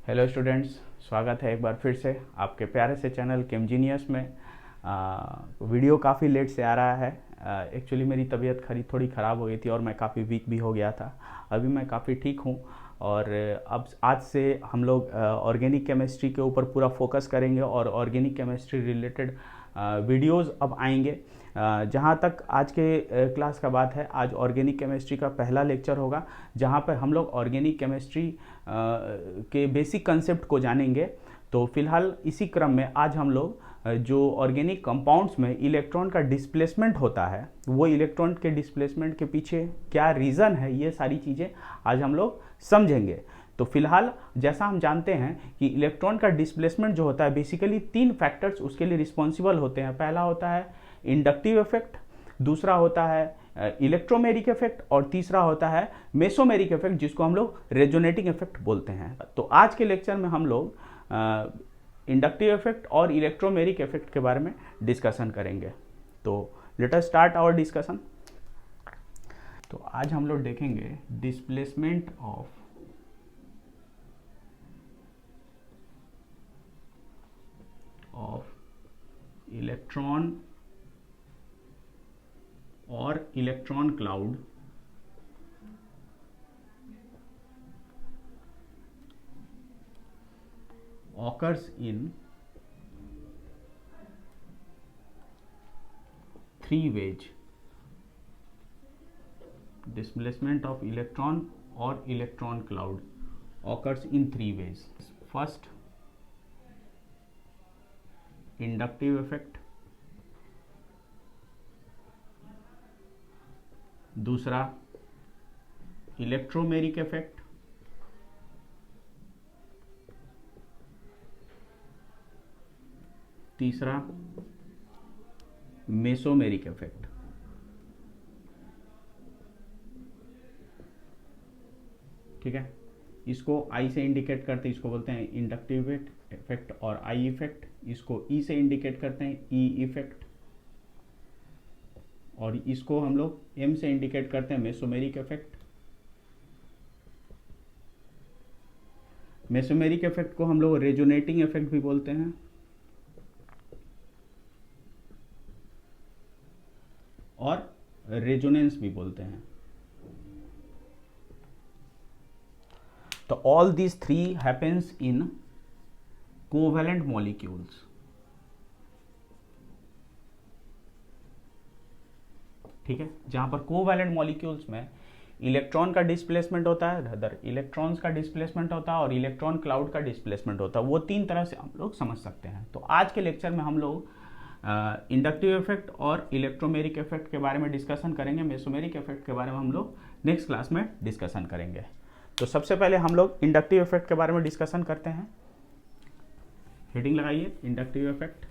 Hello students, स्वागत है एक बार फिर से आपके प्यारे से चैनल केमजीनियस में। वीडियो काफ़ी लेट से आ रहा है। एक्चुअली मेरी तबीयत थोड़ी ख़राब हो गई थी और मैं काफ़ी वीक भी हो गया था। अभी मैं काफ़ी ठीक हूँ और अब आज से हम लोग ऑर्गेनिक केमिस्ट्री के ऊपर पूरा फोकस करेंगे और ऑर्गेनिक केमिस्ट्री रिलेटेड वीडियोस अब आएंगे। जहाँ तक आज के क्लास का बात है, आज ऑर्गेनिक केमिस्ट्री का पहला लेक्चर होगा जहाँ पर हम लोग ऑर्गेनिक केमिस्ट्री के बेसिक कंसेप्ट को जानेंगे। तो फिलहाल इसी क्रम में आज हम लोग जो ऑर्गेनिक कंपाउंड्स में इलेक्ट्रॉन का डिस्प्लेसमेंट होता है, वो इलेक्ट्रॉन के डिस्प्लेसमेंट के पीछे क्या रीज़न है, ये सारी चीज़ें आज हम लोग समझेंगे। तो फिलहाल जैसा हम जानते हैं कि इलेक्ट्रॉन का डिस्प्लेसमेंट जो होता है, बेसिकली 3 फैक्टर्स उसके लिए रिस्पॉन्सिबल होते हैं। पहला होता है इंडक्टिव इफेक्ट, दूसरा होता है इलेक्ट्रोमेरिक इफेक्ट और तीसरा होता है मेसोमेरिक इफेक्ट, जिसको हम लोग रेजोनेटिंग इफेक्ट बोलते हैं। तो आज के लेक्चर में हम लोग इंडक्टिव इफेक्ट और इलेक्ट्रोमेरिक इफेक्ट के बारे में डिस्कशन करेंगे। तो let us start our discussion. तो आज हम लोग देखेंगे डिस्प्लेसमेंट ऑफ इलेक्ट्रॉन और electron cloud occurs in 3 ways. Displacement of electron or electron cloud occurs in 3 ways. First, inductive effect, दूसरा इलेक्ट्रोमेरिक इफेक्ट, तीसरा मेसोमेरिक इफेक्ट। ठीक है, इसको आई से इंडिकेट करते हैं, इसको बोलते हैं इंडक्टिव इफेक्ट और आई इफेक्ट। इसको ई से इंडिकेट करते हैं, ई इफेक्ट। और इसको हम लोग एम से इंडिकेट करते हैं, मेसोमेरिक इफेक्ट। मेसोमेरिक इफेक्ट को हम लोग रेजोनेटिंग इफेक्ट भी बोलते हैं और रेजोनेंस भी बोलते हैं। तो all these 3 happens in covalent molecules. ठीक है, जहां पर कोवैलेंट मॉलिक्यूल्स में इलेक्ट्रॉन का डिस्प्लेसमेंट होता है, अदर इलेक्ट्रॉन्स का डिस्प्लेसमेंट होता है और इलेक्ट्रॉन क्लाउड का डिस्प्लेसमेंट होता है। वो 3 तरह से हम लोग समझ सकते हैं। तो आज के लेक्चर में हम लोग इंडक्टिव इफेक्ट और इलेक्ट्रोमेरिक इफेक्ट के बारे में डिस्कशन करेंगे। मेसोमेरिक इफेक्ट के बारे में हम लोग नेक्स्ट क्लास में डिस्कशन करेंगे। तो सबसे पहले हम लोग इंडक्टिव इफेक्ट के बारे में डिस्कशन करते हैं। हेडिंग लगाइए, इंडक्टिव इफेक्ट।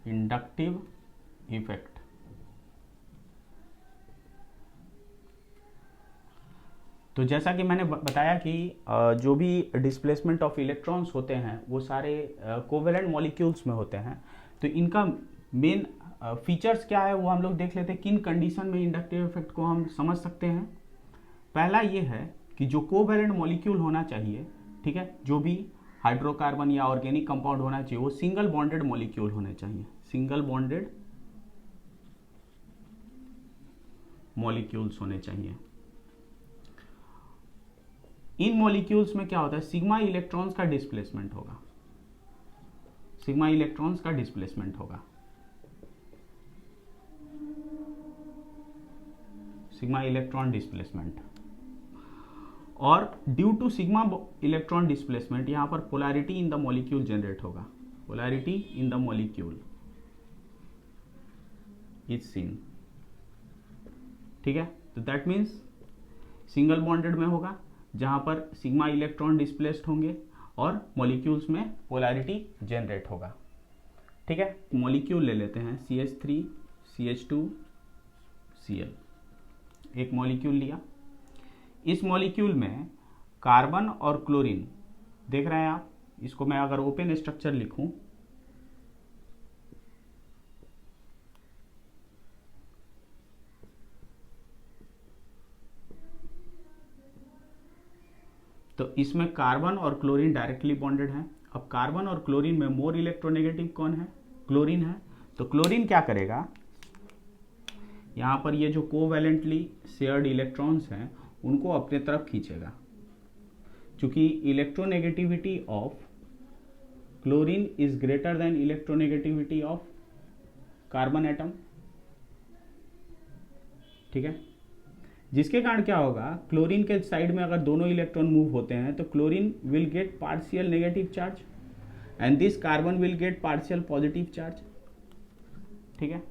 इंडक्टिव इफेक्ट तो जैसा कि मैंने बताया कि जो भी डिस्प्लेसमेंट ऑफ इलेक्ट्रॉन्स होते हैं वो सारे कोवेलेंट मॉलिक्यूल्स में होते हैं। तो इनका मेन फीचर्स क्या है वो हम लोग देख लेते हैं। किन कंडीशन में इंडक्टिव इफेक्ट को हम समझ सकते हैं। पहला ये है कि जो कोवेलेंट मॉलिक्यूल होना चाहिए, ठीक है, जो भी हाइड्रोकार्बन या ऑर्गेनिक कंपाउंड होना चाहिए, वो सिंगल बॉन्डेड मॉलिक्यूल होने चाहिए। सिंगल बॉन्डेड मॉलिक्यूल्स होने चाहिए। इन मॉलिक्यूल्स में क्या होता है, सिग्मा इलेक्ट्रॉन्स का डिस्प्लेसमेंट होगा। सिग्मा इलेक्ट्रॉन्स का डिस्प्लेसमेंट होगा। Sigma electron displacement. और due to sigma electron displacement यहां पर polarity in the molecule generate होगा। Polarity in the molecule is seen. ठीक है, तो दैट मीन्स सिंगल बॉन्डेड में होगा जहां पर सिग्मा इलेक्ट्रॉन डिस्प्लेस्ड होंगे और मॉलिक्यूल्स में पोलैरिटी जनरेट होगा। ठीक है, मॉलिक्यूल ले लेते हैं, CH3 CH2 Cl। एक मॉलिक्यूल लिया, इस मॉलिक्यूल में कार्बन और क्लोरीन देख रहे हैं आप। इसको मैं अगर ओपन स्ट्रक्चर लिखूं तो इसमें कार्बन और क्लोरीन डायरेक्टली बॉन्डेड है। अब कार्बन और क्लोरीन में मोर इलेक्ट्रोनेगेटिव कौन है? क्लोरीन है। तो क्लोरीन क्या करेगा, यहां पर ये जो कोवैलेंटली शेयर्ड इलेक्ट्रॉन्स हैं उनको अपने तरफ खींचेगा, क्योंकि electronegativity of chlorine is greater than electronegativity of carbon atom. ठीक है, जिसके कारण क्या होगा, क्लोरीन के साइड में अगर दोनों इलेक्ट्रॉन मूव होते हैं तो chlorine will get partial negative charge and this carbon will get partial positive charge. ठीक है,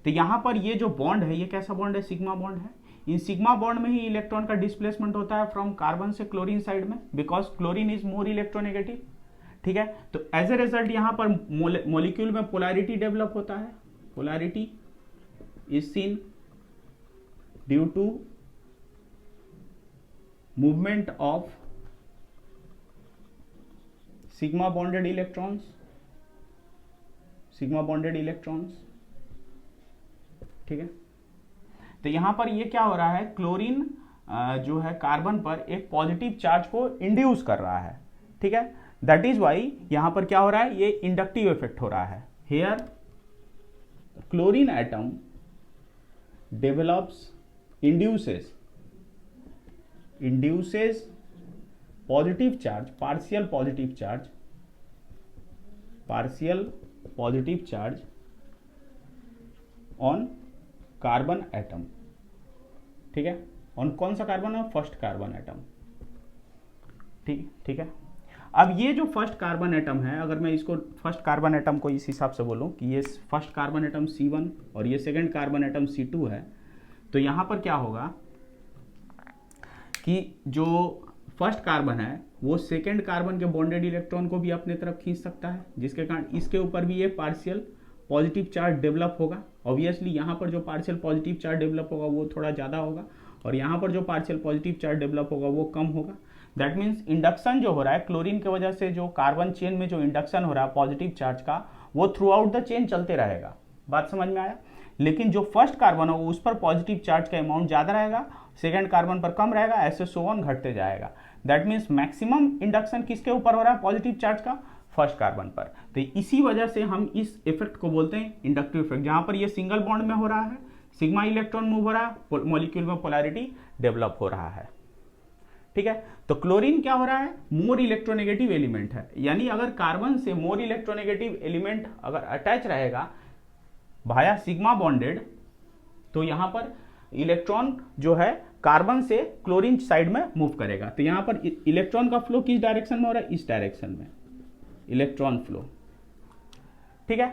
तो यहां पर ये जो बॉन्ड है ये कैसा बॉन्ड है? सिग्मा बॉन्ड है। इन सिग्मा बॉन्ड में ही इलेक्ट्रॉन का डिस्प्लेसमेंट होता है फ्रॉम कार्बन से क्लोरीन साइड में, because chlorine is more electronegative. ठीक है, तो एज ए रिजल्ट यहां पर मॉलिक्यूल में पोलैरिटी डेवलप होता है। Polarity is seen due to movement of sigma bonded electrons, sigma bonded electrons. ठीक है, तो यहां पर ये क्या हो रहा है, क्लोरीन जो है कार्बन पर एक पॉजिटिव चार्ज को इंड्यूस कर रहा है। ठीक है, दैट इज वाई यहां पर क्या हो रहा है, ये इंडक्टिव इफेक्ट हो रहा है। Here chlorine atom develops induces positive charge, partial positive charge on carbon atom. ठीक है, ऑन कौन सा कार्बन है? First carbon atom. ठीक है, अब ये जो फर्स्ट कार्बन एटम है, अगर मैं इसको फर्स्ट कार्बन एटम को इस हिसाब से बोलूं कि ये फर्स्ट कार्बन एटम C1 और ये सेकंड कार्बन एटम C2 है, तो यहां पर क्या होगा कि जो फर्स्ट कार्बन है वो सेकंड कार्बन के बॉन्डेड इलेक्ट्रॉन को भी अपने तरफ खींच सकता है, जिसके कारण इसके ऊपर भी ये पार्शियल पॉजिटिव चार्ज डेवलप होगा। ऑब्वियसली यहाँ पर जो पार्शियल पॉजिटिव चार्ज डेवलप होगा वो थोड़ा ज़्यादा होगा और यहाँ पर जो पार्शियल पॉजिटिव चार्ज डेवलप होगा वो कम होगा। दैट मीन्स इंडक्शन जो हो रहा है क्लोरीन की वजह से, जो कार्बन चेन में जो इंडक्शन हो रहा है पॉजिटिव चार्ज का, वो थ्रू आउट द चेन चलते रहेगा। बात समझ में आया? लेकिन जो फर्स्ट कार्बन हो उस पर पॉजिटिव चार्ज का अमाउंट ज़्यादा रहेगा, सेकंड कार्बन पर कम रहेगा, ऐसे सो ऑन घटते जाएगा। दैट मीन्स मैक्सिमम इंडक्शन किसके ऊपर हो रहा है? पॉजिटिव चार्ज का, फर्स्ट कार्बन पर। तो इसी वजह से हम इस इफेक्ट को बोलते हैं इंडक्टिव इफेक्ट, जहां पर ये सिंगल बॉन्ड में हो रहा है, सिग्मा इलेक्ट्रॉन मूव हो रहा है, मॉलिक्यूल में पोलैरिटी डेवलप हो रहा है। ठीक है, तो क्लोरीन क्या हो रहा है? मोर इलेक्ट्रोनेगेटिव एलिमेंट है, यानी अगर कार्बन से मोर इलेक्ट्रोनेगेटिव एलिमेंट अगर अटैच रहेगा भाया सिग्मा बॉन्डेड, तो यहां पर इलेक्ट्रॉन जो है कार्बन से क्लोरीन साइड में मूव करेगा। तो यहां पर इलेक्ट्रॉन का फ्लो किस डायरेक्शन में हो रहा है? इस डायरेक्शन में इलेक्ट्रॉन फ्लो। ठीक है,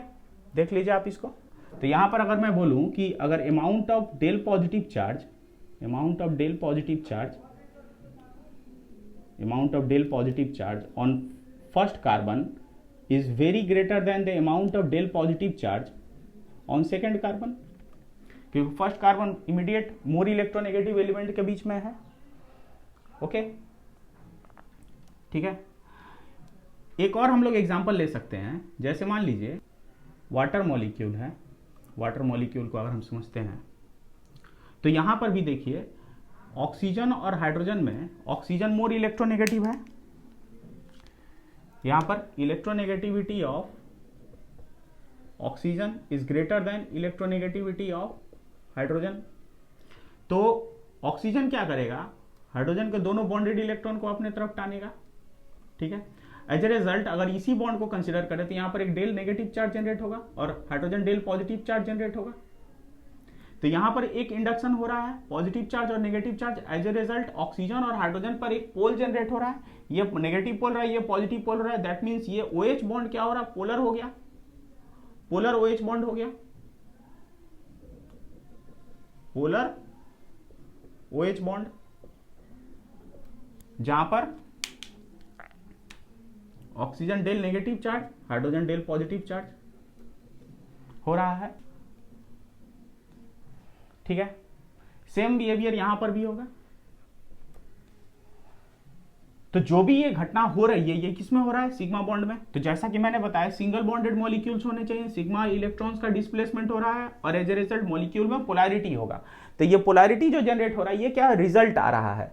देख लीजिए आप इसको। तो यहां पर अगर मैं बोलूं कि अगर amount of del positive charge on first carbon is very greater than the amount of del positive charge on second carbon, क्योंकि first carbon immediate more electronegative element के बीच में है। ओके, ठीक है, एक और हम लोग एग्जांपल ले सकते हैं। जैसे मान लीजिए वाटर मॉलिक्यूल है, वाटर मॉलिक्यूल को अगर हम समझते हैं तो यहां पर भी देखिए ऑक्सीजन और हाइड्रोजन में ऑक्सीजन मोर इलेक्ट्रोनेगेटिव है, यहां पर electronegativity of oxygen is greater than electronegativity of hydrogen. तो ऑक्सीजन क्या करेगा? हाइड्रोजन के दोनों बॉन्डेड इलेक्ट्रॉन को अपने तरफ टानेगा। ठीक है, एज ए रिजल्ट अगर इसी बॉन्ड को कंसीडर करें तो यहां पर एक डेल नेगेटिव चार्ज जनरेट होगा और hydrogen del positive charge generate होगा। तो यहां पर एक इंडक्शन हो रहा है, पॉजिटिव चार्ज और negative charge. As a result oxygen और हाइड्रोजन पर एक पोल जनरेट हो रहा है, ये नेगेटिव पोल रहा है, ये पॉजिटिव पोल रहा है। दैट मीन्स ये OH बॉन्ड क्या हो रहा है? पोलर हो गया, पोलर OH बॉन्ड हो गया, पोलर OH बॉन्ड, जहां पर oxygen del negative charge, hydrogen del positive charge हो रहा है। ठीक है, सेम बिहेवियर यहां पर भी होगा। तो जो भी ये घटना हो रही है ये किसमें हो रहा है? सिग्मा बॉन्ड में। तो जैसा कि मैंने बताया सिंगल बॉन्डेड मॉलिक्यूल्स होने चाहिए, सिग्मा इलेक्ट्रॉन्स का डिस्प्लेसमेंट हो रहा है और एज ए रिजल्ट मॉलिक्यूल में पोलैरिटी होगा। तो ये पोलैरिटी जो जनरेट हो रहा है ये क्या रिजल्ट आ रहा है?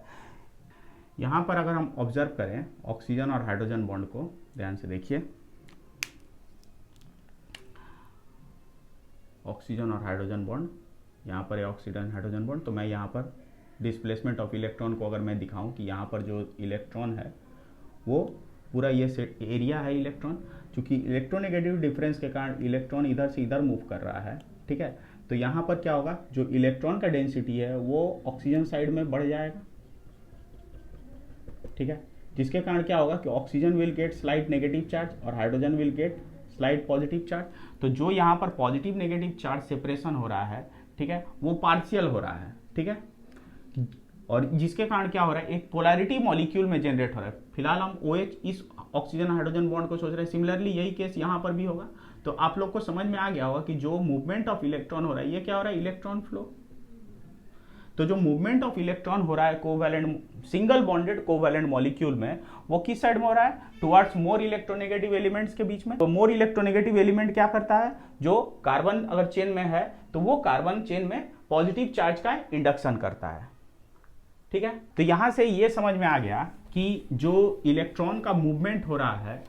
यहाँ पर अगर हम ऑब्जर्व करें ऑक्सीजन और हाइड्रोजन बॉन्ड को, ध्यान से देखिए, ऑक्सीजन और हाइड्रोजन बॉन्ड, यहाँ पर है ऑक्सीजन हाइड्रोजन बॉन्ड। तो मैं यहाँ पर डिस्प्लेसमेंट ऑफ इलेक्ट्रॉन को अगर मैं दिखाऊं कि यहाँ पर जो इलेक्ट्रॉन है वो पूरा ये सेट एरिया है इलेक्ट्रॉन, चूंकि इलेक्ट्रोनेगेटिव डिफरेंस के कारण इलेक्ट्रॉन इधर से इधर मूव कर रहा है, ठीक है। तो यहाँ पर क्या होगा, जो इलेक्ट्रॉन का डेंसिटी है वो ऑक्सीजन साइड में बढ़ जाएगा, ठीक है, जिसके कारण क्या होगा कि oxygen will get slight negative charge और hydrogen will get slight positive charge. तो जो यहाँ पर पॉजिटिव नेगेटिव चार्ज सेपरेशन हो रहा है, ठीक है, वो पार्शियल हो रहा है, ठीक है, और जिसके कारण क्या हो रहा है, एक पोलैरिटी मॉलिक्यूल में जनरेट हो रहा है। फिलहाल हम OH इस ऑक्सीजन हाइड्रोजन बॉन्ड को सोच रहे हैं, सिमिलरली यही केस यहाँ पर भी होगा। तो आप लोग को समझ में आ गया होगा कि जो मूवमेंट ऑफ इलेक्ट्रॉन हो रहा है ये क्या हो रहा है, इलेक्ट्रॉन फ्लो। तो जो मूवमेंट ऑफ इलेक्ट्रॉन हो रहा है covalent single bonded covalent molecule में, वो किस साइड में हो रहा है, टुवर्ड्स मोर इलेक्ट्रोनेगेटिव एलिमेंट्स के बीच में। तो मोर इलेक्ट्रोनेगेटिव एलिमेंट क्या करता है, जो कार्बन अगर चेन में है तो वो कार्बन चेन में पॉजिटिव चार्ज का इंडक्शन करता है, ठीक है। तो यहां से ये समझ में आ गया कि जो इलेक्ट्रॉन का मूवमेंट हो रहा है,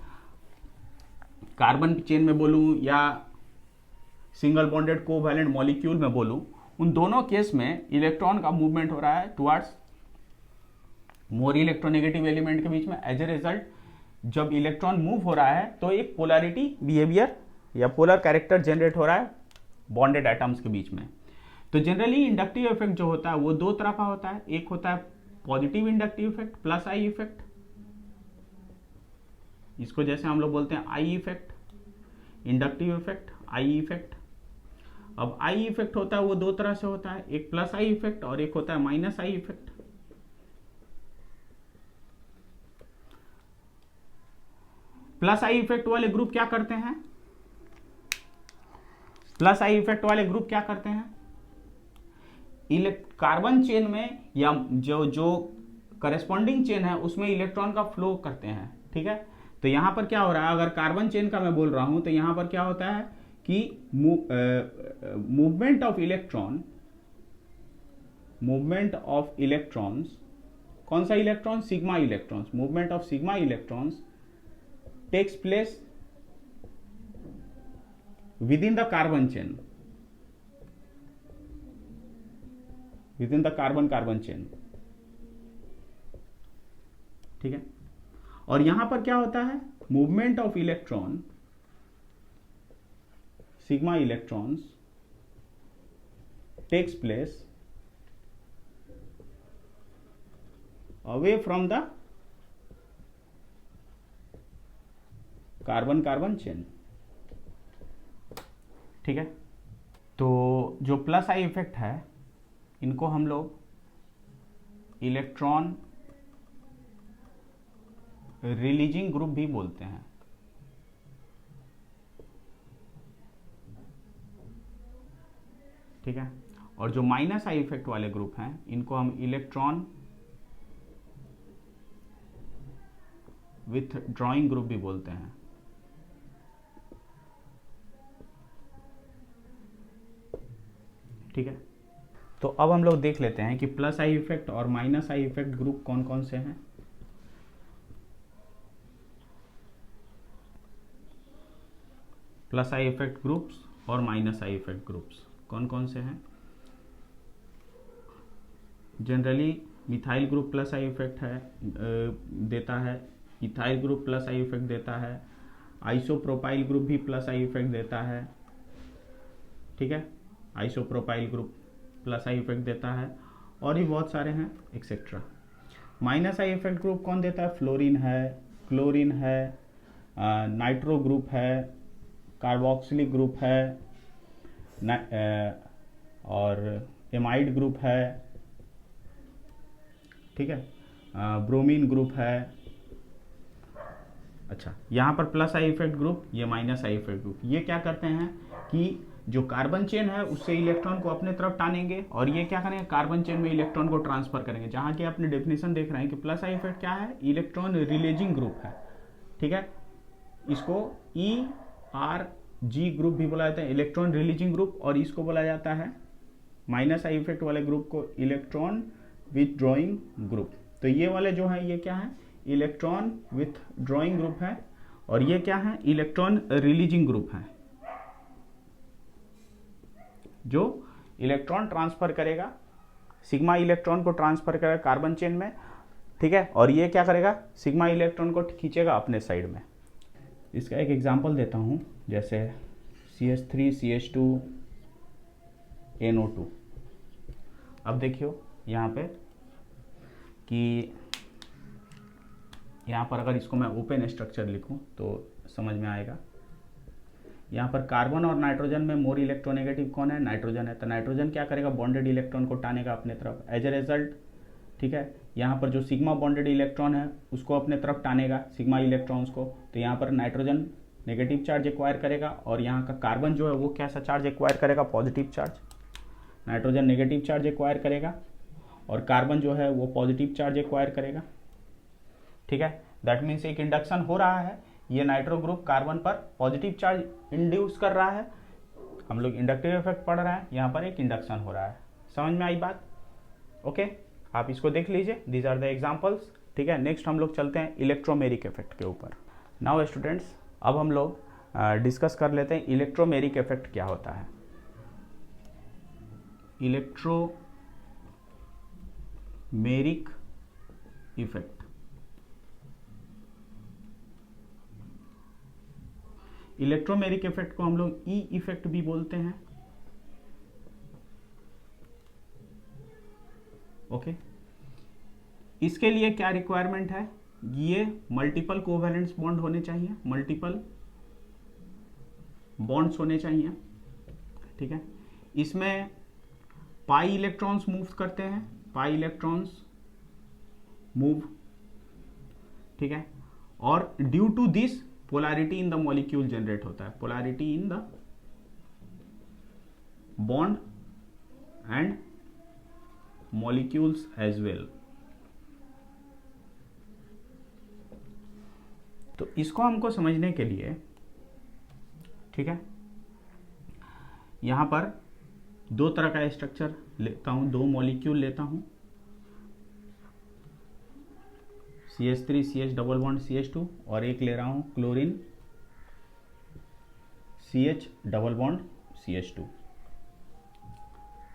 कार्बन चेन में बोलूं या सिंगल बॉन्डेड कोवैलेंट मॉलिक्यूल में बोलूं, उन दोनों केस में इलेक्ट्रॉन का मूवमेंट हो रहा है टुवर्ड्स मोर इलेक्ट्रोनेगेटिव एलिमेंट के बीच में। एज ए रिजल्ट जब इलेक्ट्रॉन मूव हो रहा है तो एक पोलैरिटी बिहेवियर या पोलर कैरेक्टर जनरेट हो रहा है बॉन्डेड एटम्स के बीच में। तो जनरली इंडक्टिव इफेक्ट जो होता है वो दो तरह का होता है, एक होता है positive inductive effect plus I effect, इसको जैसे हम लोग बोलते हैं I effect, inductive effect, I effect. अब आई इफेक्ट होता है वो दो तरह से होता है, एक प्लस आई इफेक्ट और एक होता है minus I effect. Plus I effect वाले ग्रुप क्या करते हैं, प्लस आई इफेक्ट वाले ग्रुप क्या करते हैं, कार्बन चेन में या जो करेस्पॉन्डिंग चेन है उसमें इलेक्ट्रॉन का फ्लो करते हैं, ठीक है। तो यहां पर क्या हो रहा है, अगर कार्बन चेन का मैं बोल रहा हूं तो यहां पर क्या होता है कि मूवमेंट ऑफ इलेक्ट्रॉन्स, कौन सा electron, sigma electrons, movement of sigma electrons takes place within the carbon chain, within the carbon chain, ठीक है। और यहां पर क्या होता है, movement of electron sigma electrons takes place away from the carbon chain, ठीक है। तो जो प्लस आई इफेक्ट है इनको हम लोग इलेक्ट्रॉन रिलीजिंग ग्रुप भी बोलते हैं, ठीक है। और जो माइनस आई इफेक्ट वाले ग्रुप हैं इनको हम इलेक्ट्रॉन विथ ड्रॉइंग ग्रुप भी बोलते हैं, ठीक है। तो अब हम लोग देख लेते हैं कि प्लस आई इफेक्ट और माइनस आई इफेक्ट ग्रुप कौन कौन से हैं। प्लस आई इफेक्ट ग्रुप्स और माइनस आई इफेक्ट ग्रुप्स कौन कौन से हैं। Generally methyl group plus I effect देता है, ethyl group plus I effect देता है, आइसोप्रोपाइल ग्रुप भी प्लस आई इफेक्ट देता है, ठीक है, isopropyl group plus I effect देता है, और भी बहुत सारे हैं etcetera. Minus I effect group कौन देता है, फ्लोरीन है, क्लोरीन है, नाइट्रो ग्रुप है, कार्बोक्सिलिक ग्रुप है, और एमाइड ग्रुप है, ठीक है, ब्रोमीन ग्रुप है। अच्छा, यहाँ पर प्लस आई इफेक्ट ग्रुप, ये माइनस आई इफेक्ट ग्रुप, ये क्या करते हैं कि जो कार्बन चेन है उससे इलेक्ट्रॉन को अपने तरफ टानेंगे और ये क्या करेंगे, कार्बन चेन में इलेक्ट्रॉन को ट्रांसफर करेंगे। जहाँ की आपने डेफिनेशन देख रहे हैं कि प्लस आई इफेक्ट क्या है, इलेक्ट्रॉन रिलीजिंग ग्रुप है, ठीक है। इसको ERG ग्रुप भी बोला जाता है, इलेक्ट्रॉन रिलीजिंग ग्रुप, और इसको बोला जाता है माइनस आई इफेक्ट वाले ग्रुप को इलेक्ट्रॉन विथड्रॉइंग ग्रुप। तो ये वाले जो है ये क्या है, इलेक्ट्रॉन विथ ड्रॉइंग ग्रुप है, और ये क्या है, इलेक्ट्रॉन रिलीजिंग ग्रुप है, जो इलेक्ट्रॉन ट्रांसफर करेगा, सिग्मा इलेक्ट्रॉन को ट्रांसफर करेगा कार्बन चेन में, ठीक है, और ये क्या करेगा, सिग्मा इलेक्ट्रॉन को खींचेगा अपने साइड में। इसका एक एग्जांपल देता हूँ, जैसे CH3 CH2 NO2। अब देखियो यहाँ पे कि यहाँ पर अगर इसको मैं ओपन स्ट्रक्चर लिखूँ तो समझ में आएगा। यहाँ पर कार्बन और नाइट्रोजन में मोर इलेक्ट्रोनेगेटिव कौन है, नाइट्रोजन है, तो नाइट्रोजन क्या करेगा, बॉन्डेड इलेक्ट्रॉन को टानेगा अपने तरफ, एज ए रिजल्ट, ठीक है, यहाँ पर जो सिग्मा बॉन्डेड इलेक्ट्रॉन है उसको अपने तरफ टानेगा, सिग्मा इलेक्ट्रॉन्स को, तो यहाँ पर नाइट्रोजन नेगेटिव चार्ज एक्वायर करेगा, और यहाँ का कार्बन जो है वो कैसा चार्ज एक्वायर करेगा, positive charge. Nitrogen negative charge acquire करेगा और कार्बन जो है वो पॉजिटिव चार्ज एक्वायर करेगा, ठीक है। दैट मीन्स एक इंडक्शन हो रहा है, ये नाइट्रो ग्रुप कार्बन पर पॉजिटिव चार्ज इंड्यूस कर रहा है, हम लोग इंडक्टिव इफेक्ट पढ़ रहे हैं, यहाँ पर एक इंडक्शन हो रहा है। समझ में आई बात? ओके, आप इसको देख लीजिए, दीज आर द एग्जाम्पल्स, ठीक है। नेक्स्ट हम लोग चलते हैं इलेक्ट्रोमेरिक इफेक्ट के ऊपर। नाउ स्टूडेंट्स, अब हम लोग डिस्कस कर लेते हैं इलेक्ट्रोमेरिक इफेक्ट क्या होता है। इलेक्ट्रोमेरिक इफेक्ट, इलेक्ट्रोमेरिक इफेक्ट को हम लोग ई इफेक्ट भी बोलते हैं, ओके। इसके लिए क्या रिक्वायरमेंट है, ये मल्टीपल कोवैलेंस बॉन्ड होने चाहिए, मल्टीपल बॉन्ड्स होने चाहिए, ठीक है। इसमें पाई इलेक्ट्रॉन्स मूव करते हैं, पाई इलेक्ट्रॉन्स मूव, ठीक है, और due to this polarity in the molecule generate होता है, polarity in the bond and molecules as well. तो इसको हमको समझने के लिए, ठीक है, यहां पर दो तरह का स्ट्रक्चर लेता हूं, दो मॉलिक्यूल लेता हूं, CH3 CH double bond CH2, और एक ले रहा हूं chlorine CH double bond CH2,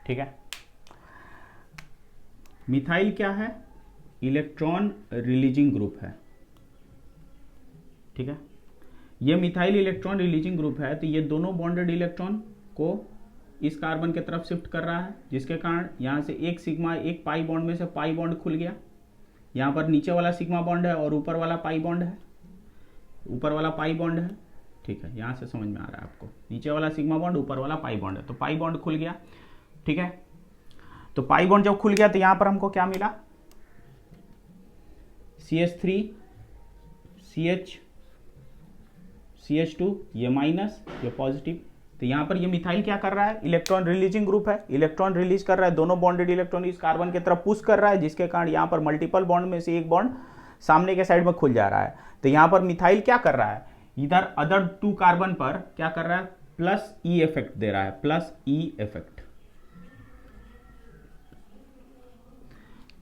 ठीक है। मिथाइल क्या है, इलेक्ट्रॉन रिलीजिंग ग्रुप है, ठीक है। ये मिथाइल इलेक्ट्रॉन रिलीजिंग ग्रुप है, तो ये दोनों बॉन्डेड इलेक्ट्रॉन को इस कार्बन की तरफ शिफ्ट कर रहा है, जिसके कारण यहां से एक सिग्मा, एक पाई बॉन्ड में से पाई बॉन्ड खुल गया, यहाँ पर नीचे वाला सिग्मा बॉन्ड है और ऊपर वाला पाई बॉन्ड है, ऊपर वाला पाई बॉन्ड है, ठीक है, यहाँ से समझ में आ रहा है आपको, नीचे वाला सिग्मा बॉन्ड, ऊपर वाला पाई बॉन्ड है, तो पाई बॉन्ड खुल गया, ठीक है। तो पाई बॉन्ड जब खुल गया तो यहाँ पर हमको क्या मिला, CH3 CH2, ये माइनस, ये पॉजिटिव। तो यहाँ पर ये मिथाइल क्या कर रहा है, इलेक्ट्रॉन रिलीजिंग ग्रुप है, इलेक्ट्रॉन रिलीज कर रहा है, दोनों बॉन्डेड इलेक्ट्रॉन इस कार्बन की तरफ पुश कर रहा है, जिसके कारण यहाँ पर मल्टीपल बॉन्ड में से एक बॉन्ड सामने के साइड में खुल जा रहा है। तो यहाँ पर मिथाइल क्या कर रहा है, इधर अदर टू कार्बन पर क्या कर रहा है, प्लस ई इफेक्ट दे रहा है, प्लस ई इफेक्ट।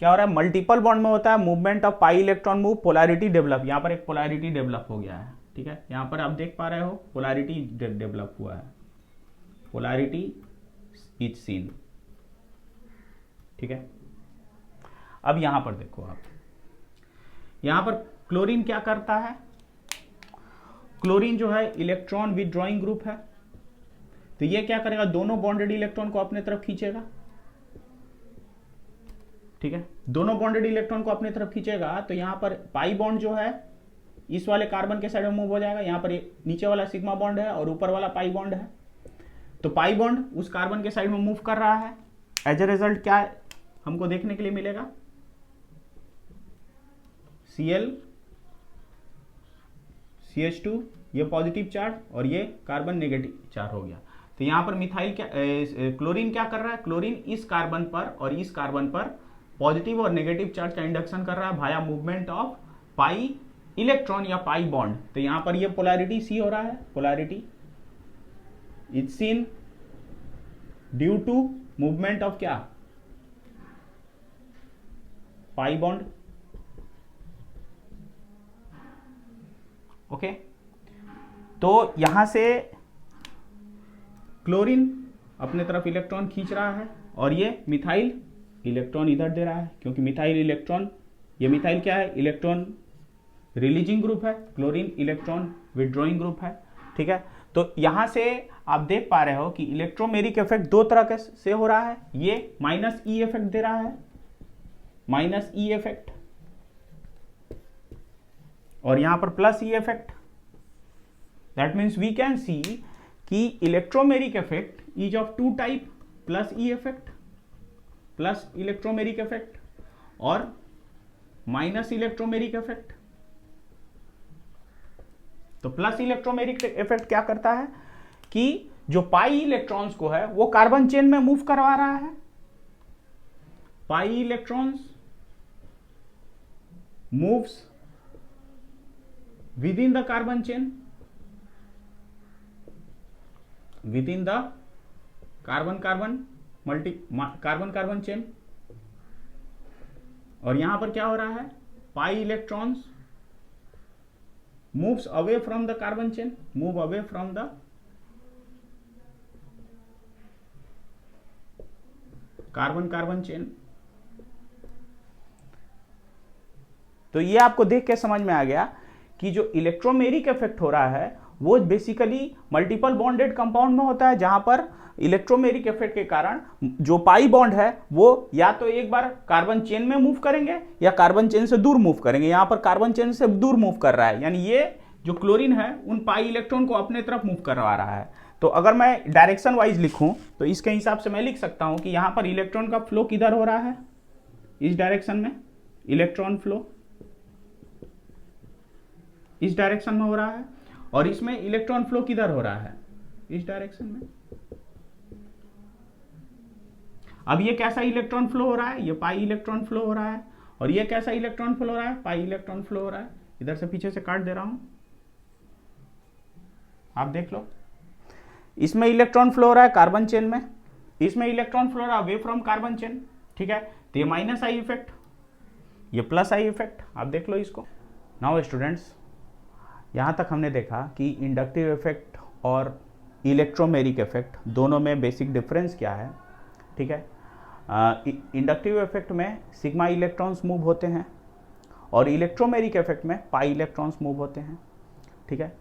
क्या हो रहा है, मल्टीपल बॉन्ड में होता है movement of pi electron move, polarity develop, यहाँ पर एक पोलैरिटी डेवलप हो गया है, ठीक है। यहाँ पर आप देख पा रहे हो पोलैरिटी डेवलप हुआ है, पोलैरिटी इज सीन, ठीक है। अब यहां पर देखो आप, यहां पर क्लोरीन क्या करता है, क्लोरीन जो है इलेक्ट्रॉन विथड्रॉइंग ग्रुप है, तो ये क्या करेगा, दोनों बॉन्डेड इलेक्ट्रॉन को अपने तरफ खींचेगा, ठीक है, दोनों बॉन्डेड इलेक्ट्रॉन को अपने तरफ खींचेगा। तो यहां पर पाई बॉन्ड जो है इस वाले कार्बन के साइड में मूव हो जाएगा, यहां पर नीचे वाला सिग्मा बॉन्ड है और ऊपर वाला पाई बॉन्ड है, तो पाई बॉन्ड उस कार्बन के साइड में मूव कर रहा है। एज ए रिजल्ट क्या हमको देखने के लिए मिलेगा, Cl CH2, ये पॉजिटिव चार्ज और ये कार्बन नेगेटिव चार्ज हो गया। तो यहां पर मिथाइल क्या, क्लोरीन क्या कर रहा है, क्लोरीन इस कार्बन पर और इस कार्बन पर पॉजिटिव और नेगेटिव चार्ज का इंडक्शन कर रहा है भाया मूवमेंट ऑफ पाई इलेक्ट्रॉन या पाई बॉन्ड। तो यहां पर ये पोलैरिटी सी हो रहा है, polarity is seen due to movement of क्या, पाई बॉन्ड, ओके, तो यहां से क्लोरीन अपने तरफ इलेक्ट्रॉन खींच रहा है और ये मिथाइल इलेक्ट्रॉन इधर दे रहा है, क्योंकि मिथाइल इलेक्ट्रॉन, ये मिथाइल क्या है, इलेक्ट्रॉन रिलीजिंग ग्रुप है, क्लोरीन इलेक्ट्रॉन विड्रॉइंग ग्रुप है। ठीक है, तो यहां से आप देख पा रहे हो कि इलेक्ट्रोमेरिक इफेक्ट दो तरह से हो रहा है। ये माइनस ई इफेक्ट दे रहा है, माइनस ई इफेक्ट, और यहां पर plus E effect. That means we can see कि electromeric effect is of two type, plus E effect, plus electromeric effect, और माइनस इलेक्ट्रोमेरिक इफेक्ट। तो प्लस इलेक्ट्रोमेरिक इफेक्ट क्या करता है कि जो पाई इलेक्ट्रॉन्स को है वो कार्बन चेन में मूव करवा रहा है। Pi electrons moves with in the carbon chain, within the carbon carbon chain. और यहां पर क्या हो रहा है, pi electrons moves away from the carbon chain, move away from the carbon chain. तो ये आपको देख के समझ में आ गया कि जो इलेक्ट्रोमेरिक इफेक्ट हो रहा है वो बेसिकली मल्टीपल बॉन्डेड कंपाउंड में होता है, जहां पर इलेक्ट्रोमेरिक इफेक्ट के कारण जो पाई बॉन्ड है वो या तो एक बार कार्बन चेन में मूव करेंगे या कार्बन चेन से दूर मूव करेंगे। यहां पर कार्बन चेन से दूर मूव कर रहा है, यानी ये जो क्लोरीन है उन पाई इलेक्ट्रॉन को अपने तरफ मूव करवा रहा है। तो अगर मैं डायरेक्शन वाइज लिखूं तो इसके हिसाब से मैं लिख सकता हूं कि यहां पर इलेक्ट्रॉन का फ्लो किधर हो रहा है, इस डायरेक्शन में इलेक्ट्रॉन फ्लो इस डायरेक्शन में हो रहा है, और इसमें इलेक्ट्रॉन फ्लो किधर हो रहा है, इस डायरेक्शन में। अब ये कैसा इलेक्ट्रॉन फ्लो हो रहा है, ये पाई इलेक्ट्रॉन फ्लो हो रहा है, और ये कैसा इलेक्ट्रॉन फ्लो हो रहा है, पाई इलेक्ट्रॉन फ्लो हो रहा है। इधर से पीछे से काट दे रहा हूं, आप देख लो। इसमें इलेक्ट्रॉन फ्लो हो रहा है कार्बन चेन में, इसमें इलेक्ट्रॉन फ्लो हो रहा है अवे फ्रॉम कार्बन चेन। ठीक है, तो ये माइनस आई इफेक्ट, ये प्लस आई इफेक्ट, आप देख लो इसको। नाउ स्टूडेंट्स, यहां तक हमने देखा कि इंडक्टिव इफेक्ट और इलेक्ट्रोमेरिक इफेक्ट दोनों में बेसिक डिफरेंस क्या है। ठीक है, इंडक्टिव इफेक्ट में सिग्मा इलेक्ट्रॉन्स मूव होते हैं और इलेक्ट्रोमेरिक इफेक्ट में पाई इलेक्ट्रॉन्स मूव होते हैं। ठीक है,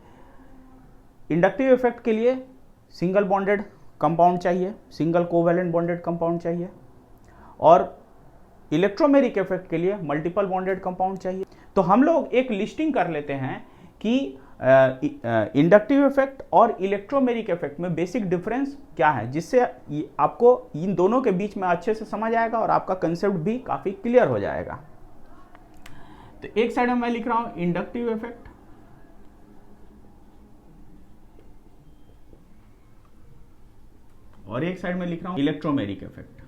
इंडक्टिव इफेक्ट के लिए सिंगल बॉन्डेड कंपाउंड चाहिए, सिंगल कोवैलेंट बॉन्डेड कंपाउंड चाहिए, और इलेक्ट्रोमेरिक इफेक्ट के लिए मल्टीपल बॉन्डेड कंपाउंड चाहिए। तो हम लोग एक लिस्टिंग कर लेते हैं कि इंडक्टिव इफेक्ट और इलेक्ट्रोमेरिक इफेक्ट में बेसिक डिफरेंस क्या है, जिससे आपको इन दोनों के बीच में अच्छे से समझ आएगा और आपका कंसेप्ट भी काफी क्लियर हो जाएगा। तो एक साइड में मैं लिख रहा हूं इंडक्टिव इफेक्ट, और एक साइड में लिख रहा हूं इलेक्ट्रोमेरिक इफेक्ट।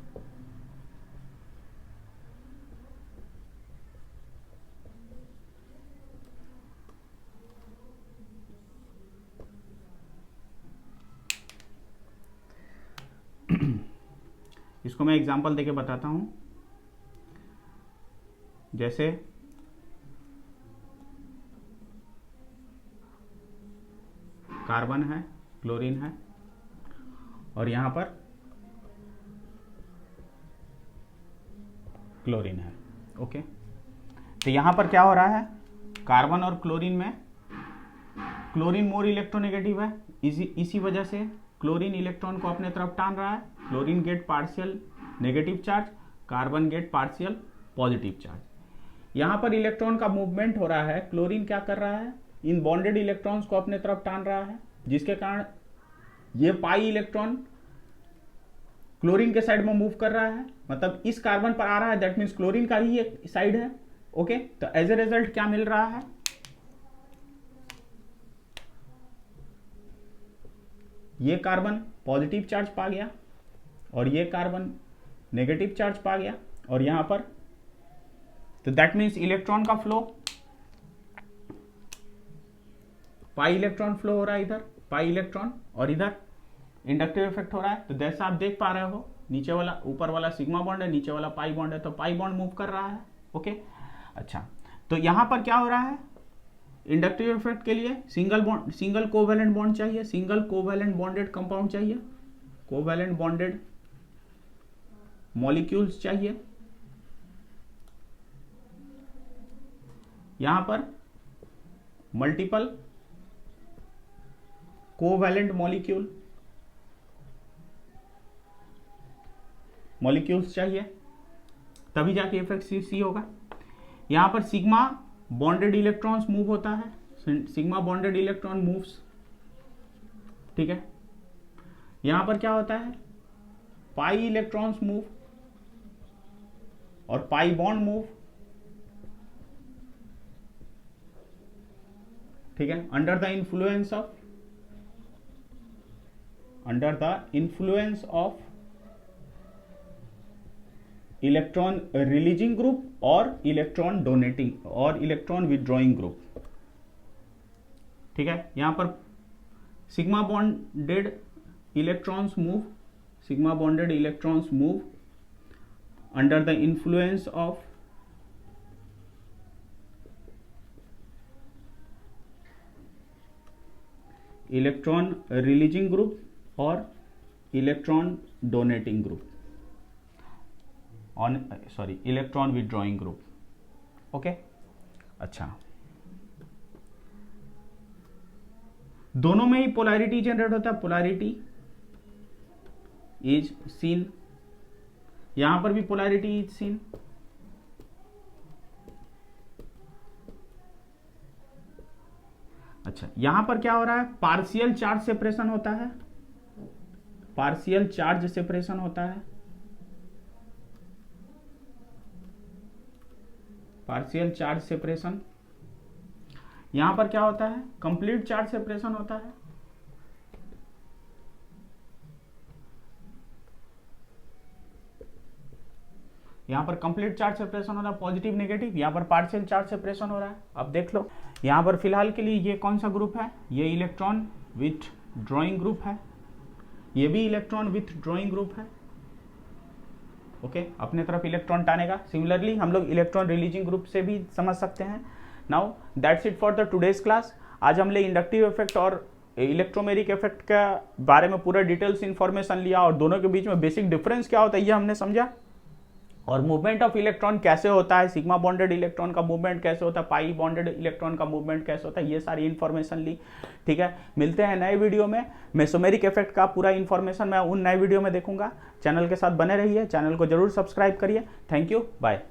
इसको मैं एग्जांपल देके बताता हूं। जैसे कार्बन है, क्लोरीन है, और यहां पर क्लोरीन है। ओके, तो यहां पर क्या हो रहा है, कार्बन और क्लोरीन में क्लोरीन मोर इलेक्ट्रोनेगेटिव है, इसी वजह से क्लोरीन इलेक्ट्रॉन को अपने तरफ टान रहा है। Chlorine get partial negative charge, carbon get partial positive charge. यहां पर इलेक्ट्रॉन का मूवमेंट हो रहा है, क्लोरीन क्या कर रहा है, इन बॉन्डेड इलेक्ट्रॉन्स को अपने तरफ टान रहा है, जिसके कारण ये पाई इलेक्ट्रॉन क्लोरीन के साइड में मूव कर रहा है, मतलब इस कार्बन पर आ रहा है, दैट मीन्स क्लोरीन का ही एक साइड है। ओके, तो एज ए रिजल्ट क्या मिल रहा है, ये कार्बन पॉजिटिव चार्ज पा गया और ये कार्बन नेगेटिव चार्ज पा गया, और यहां पर तो दैट मीन्स इलेक्ट्रॉन का फ्लो, पाई इलेक्ट्रॉन फ्लो हो रहा है इधर, पाई इलेक्ट्रॉन, और इधर इंडक्टिव इफेक्ट हो रहा है। तो जैसा आप देख पा रहे हो, नीचे वाला ऊपर वाला सिग्मा बॉन्ड है, नीचे वाला पाई बॉन्ड है, तो पाई बॉन्ड मूव कर रहा है। ओके, अच्छा, तो यहां पर क्या हो रहा है, इंडक्टिव इफेक्ट के लिए सिंगल कोवैलेंट बॉन्ड चाहिए, सिंगल कोवैलेंट बॉन्डेड कंपाउंड चाहिए, कोवैलेंट बॉन्डेड मॉलिक्यूल्स चाहिए। यहां पर मल्टीपल कोवैलेंट मॉलिक्यूल्स चाहिए, तभी जाके इफेक्ट सी होगा। यहां पर सिग्मा बॉन्डेड इलेक्ट्रॉन्स मूव होता है, सिग्मा बॉन्डेड इलेक्ट्रॉन मूव्स, ठीक है। यहां पर क्या होता है, पाई इलेक्ट्रॉन्स मूव और पाई बॉन्ड मूव, ठीक है। Under the influence of electron releasing group और इलेक्ट्रॉन डोनेटिंग और इलेक्ट्रॉन विड्रॉइंग ग्रुप, ठीक है। यहां पर sigma bonded electrons move under the influence of electron releasing group और electron donating group electron withdrawing group, okay. अच्छा, दोनों में ही पोलैरिटी जनरेट होता है, पोलैरिटी इज सीन, यहां पर भी पोलैरिटी इज सीन। अच्छा, यहां पर क्या हो रहा है, पार्शियल चार्ज सेपरेशन होता है, पार्शियल चार्ज सेपरेशन होता है, पार्शियल चार्ज सेपरेशन। यहां पर क्या होता है, कंप्लीट चार्ज सेपरेशन होता है। यहां पर कंप्लीट चार्ज सेपरेशन हो रहा है, पॉजिटिव नेगेटिव। यहां पर पार्शियल चार्ज सेपरेशन हो रहा है। अब देख लो, यहां पर फिलहाल के लिए ये कौन सा ग्रुप है, ये इलेक्ट्रॉन विथ ड्रॉइंग ग्रुप है, ये भी इलेक्ट्रॉन विथ ड्रॉइंग ग्रुप है, ओके। अपने तरफ इलेक्ट्रॉन टानेगा। सिमिलरली हम लोग इलेक्ट्रॉन रिलीजिंग ग्रुप से भी समझ सकते हैं। Now that's it for the today's class. आज हमने इंडक्टिव इफेक्ट और इलेक्ट्रोमेरिक इफेक्ट का बारे में पूरा डिटेल्स इंफॉर्मेशन लिया और दोनों के बीच में बेसिक डिफरेंस क्या होता है ये हमने समझा, और मूवमेंट ऑफ इलेक्ट्रॉन कैसे होता है, सिग्मा बॉन्डेड इलेक्ट्रॉन का मूवमेंट कैसे होता है, पाई बॉन्डेड इलेक्ट्रॉन का मूवमेंट कैसे होता है, ये सारी इन्फॉर्मेशन ली, ठीक है। मिलते हैं नए वीडियो में। मेसोमेरिक इफेक्ट का पूरा इन्फॉर्मेशन मैं उन नए वीडियो में देखूंगा। चैनल के साथ बने रहिए, चैनल को जरूर सब्सक्राइब करिए। Thank you, bye.